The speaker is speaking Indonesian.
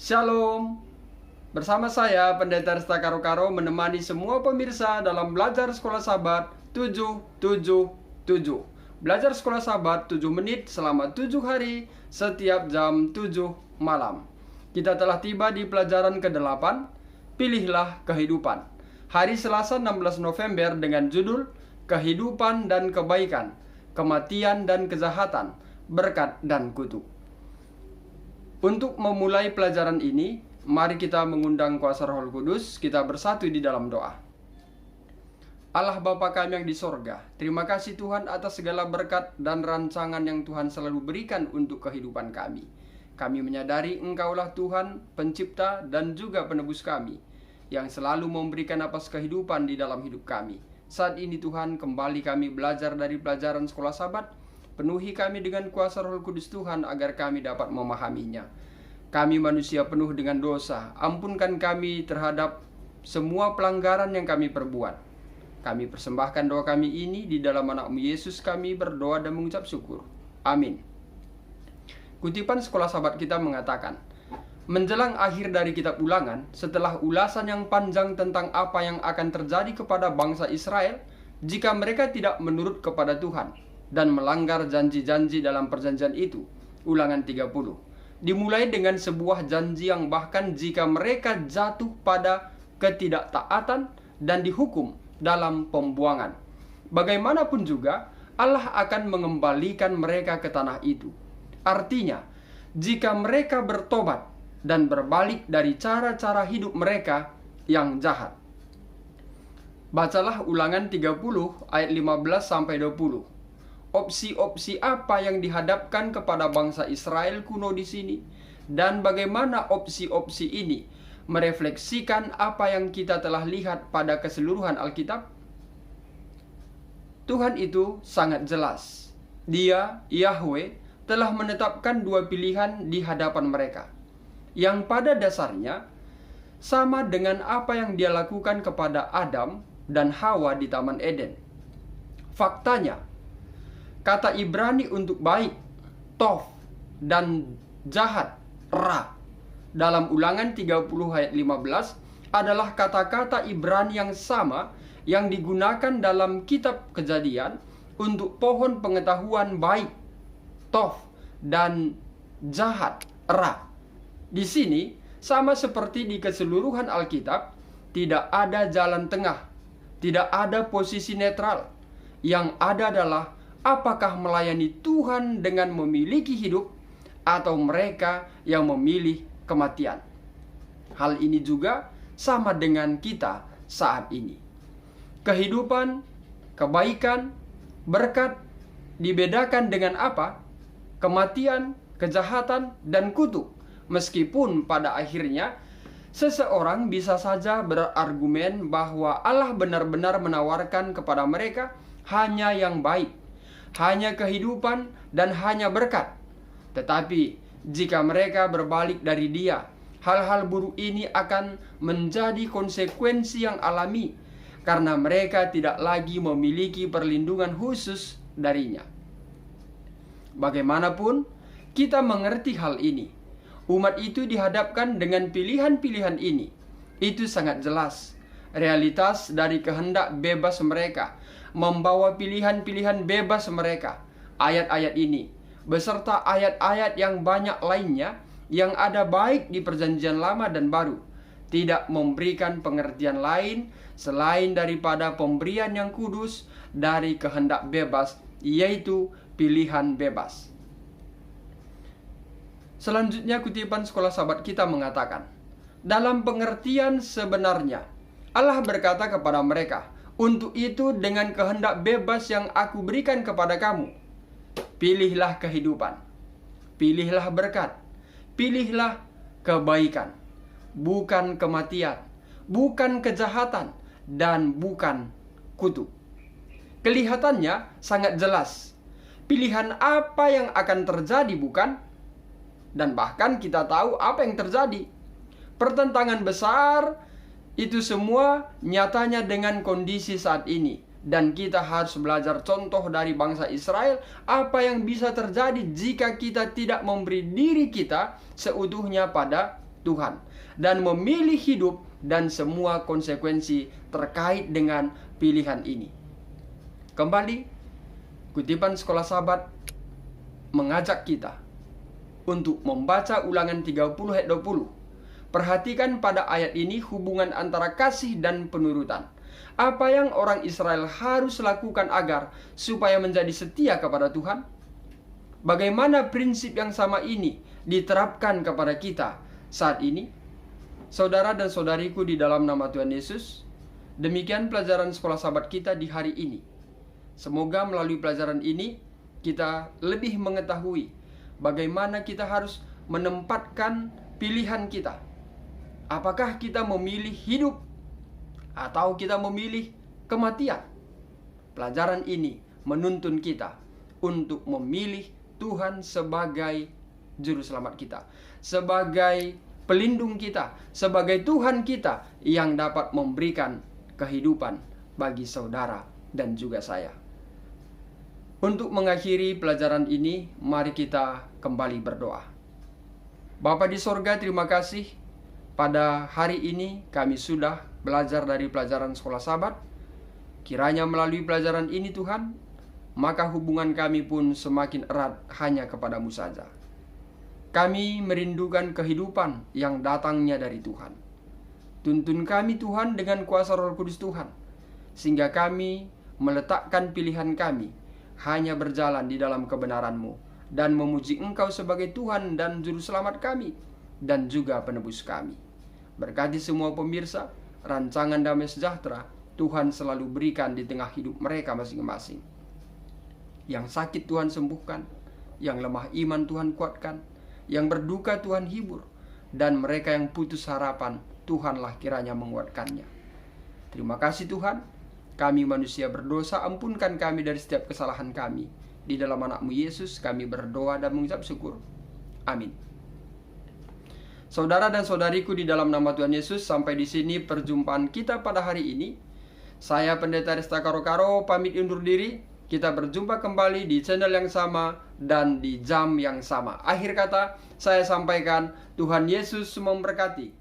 Shalom. Bersama saya Pendeta Resta Karo-Karo menemani semua pemirsa dalam belajar sekolah Sabat 777. Belajar sekolah Sabat 7 menit selama 7 hari setiap jam 7 malam. Kita telah tiba di pelajaran ke-8, Pilihlah Kehidupan. Hari Selasa 16 November dengan judul Kehidupan dan Kebaikan, Kematian dan Kejahatan, Berkat dan Kutuk. Untuk memulai pelajaran ini, mari kita mengundang kuasa Roh Kudus, kita bersatu di dalam doa. Allah Bapa kami yang di sorga, terima kasih Tuhan atas segala berkat dan rancangan yang Tuhan selalu berikan untuk kehidupan kami. Kami menyadari Engkaulah Tuhan, pencipta dan juga penebus kami, yang selalu memberikan napas kehidupan di dalam hidup kami. Saat ini Tuhan, kembali kami belajar dari pelajaran sekolah Sabat. Penuhi kami dengan kuasa Roh Kudus Tuhan agar kami dapat memahaminya. Kami manusia penuh dengan dosa. Ampunkan kami terhadap semua pelanggaran yang kami perbuat. Kami persembahkan doa kami ini di dalam nama Yesus kami berdoa dan mengucap syukur. Amin. Kutipan sekolah Sabat kita mengatakan, menjelang akhir dari kitab Ulangan, setelah ulasan yang panjang tentang apa yang akan terjadi kepada bangsa Israel jika mereka tidak menurut kepada Tuhan dan melanggar janji-janji dalam perjanjian itu. Ulangan 30 dimulai dengan sebuah janji yang bahkan jika mereka jatuh pada ketidaktaatan dan dihukum dalam pembuangan, bagaimanapun juga Allah akan mengembalikan mereka ke tanah itu. Artinya, jika mereka bertobat dan berbalik dari cara-cara hidup mereka yang jahat. Bacalah Ulangan 30 ayat 15-20. Opsi-opsi apa yang dihadapkan kepada bangsa Israel kuno di sini, dan bagaimana opsi-opsi ini merefleksikan apa yang kita telah lihat pada keseluruhan Alkitab? Tuhan itu sangat jelas. Dia, Yahweh, telah menetapkan dua pilihan di hadapan mereka, yang pada dasarnya sama dengan apa yang Dia lakukan kepada Adam dan Hawa di Taman Eden. Faktanya, kata Ibrani untuk baik, tov, dan jahat, ra, dalam Ulangan 30 ayat 15 adalah kata-kata Ibrani yang sama yang digunakan dalam kitab Kejadian untuk pohon pengetahuan baik, tov, dan jahat, ra. Di sini, sama seperti di keseluruhan Alkitab, tidak ada jalan tengah, tidak ada posisi netral. Yang ada adalah apakah melayani Tuhan dengan memiliki hidup atau mereka yang memilih kematian. Hal ini juga sama dengan kita saat ini. Kehidupan, kebaikan, berkat dibedakan dengan apa? Kematian, kejahatan, dan kutuk. Meskipun pada akhirnya seseorang bisa saja berargumen bahwa Allah benar-benar menawarkan kepada mereka hanya yang baik, hanya kehidupan dan hanya berkat. Tetapi jika mereka berbalik dari Dia, hal-hal buruk ini akan menjadi konsekuensi yang alami karena mereka tidak lagi memiliki perlindungan khusus darinya. Bagaimanapun kita mengerti hal ini, umat itu dihadapkan dengan pilihan-pilihan ini. Itu sangat jelas. Realitas dari kehendak bebas mereka membawa pilihan-pilihan bebas mereka. Ayat-ayat ini beserta ayat-ayat yang banyak lainnya yang ada baik di perjanjian lama dan baru tidak memberikan pengertian lain selain daripada pemberian yang kudus dari kehendak bebas, yaitu pilihan bebas. Selanjutnya kutipan sekolah Sabat kita mengatakan, dalam pengertian sebenarnya Allah berkata kepada mereka, untuk itu dengan kehendak bebas yang aku berikan kepada kamu, pilihlah kehidupan, pilihlah berkat, pilihlah kebaikan, bukan kematian, bukan kejahatan, dan bukan kutuk. Kelihatannya sangat jelas. Pilihan apa yang akan terjadi, bukan? Dan bahkan kita tahu apa yang terjadi. Pertentangan besar itu semua nyatanya dengan kondisi saat ini. Dan kita harus belajar contoh dari bangsa Israel, apa yang bisa terjadi jika kita tidak memberi diri kita seutuhnya pada Tuhan dan memilih hidup dan semua konsekuensi terkait dengan pilihan ini. Kembali, kutipan Sekolah Sabat mengajak kita untuk membaca Ulangan 30 ayat 20. Perhatikan pada ayat ini hubungan antara kasih dan penurutan. Apa yang orang Israel harus lakukan agar supaya menjadi setia kepada Tuhan? Bagaimana prinsip yang sama ini diterapkan kepada kita saat ini? Saudara dan saudariku di dalam nama Tuhan Yesus, demikian pelajaran Sekolah Sabat kita di hari ini. Semoga melalui pelajaran ini kita lebih mengetahui bagaimana kita harus menempatkan pilihan kita. Apakah kita memilih hidup atau kita memilih kematian? Pelajaran ini menuntun kita untuk memilih Tuhan sebagai juru selamat kita, sebagai pelindung kita, sebagai Tuhan kita yang dapat memberikan kehidupan bagi saudara dan juga saya. Untuk mengakhiri pelajaran ini, mari kita kembali berdoa. Bapa di sorga, terima kasih. Pada hari ini kami sudah belajar dari pelajaran Sekolah Sabat. Kiranya melalui pelajaran ini Tuhan, maka hubungan kami pun semakin erat hanya kepadamu saja. Kami merindukan kehidupan yang datangnya dari Tuhan. Tuntun kami Tuhan dengan kuasa Roh Kudus Tuhan, sehingga kami meletakkan pilihan kami hanya berjalan di dalam kebenaran-Mu dan memuji Engkau sebagai Tuhan dan Juru Selamat kami dan juga penebus kami. Berkati semua pemirsa, rancangan damai sejahtera Tuhan selalu berikan di tengah hidup mereka masing-masing. Yang sakit Tuhan sembuhkan, yang lemah iman Tuhan kuatkan, yang berduka Tuhan hibur, dan mereka yang putus harapan Tuhanlah kiranya menguatkannya. Terima kasih Tuhan, kami manusia berdosa, ampunkan kami dari setiap kesalahan kami. Di dalam anak-Mu Yesus kami berdoa dan mengucap syukur. Amin. Saudara dan saudariku di dalam nama Tuhan Yesus, sampai di sini perjumpaan kita pada hari ini. Saya Pendeta Resta Karo-Karo pamit undur diri. Kita berjumpa kembali di channel yang sama dan di jam yang sama. Akhir kata saya sampaikan, Tuhan Yesus memberkati.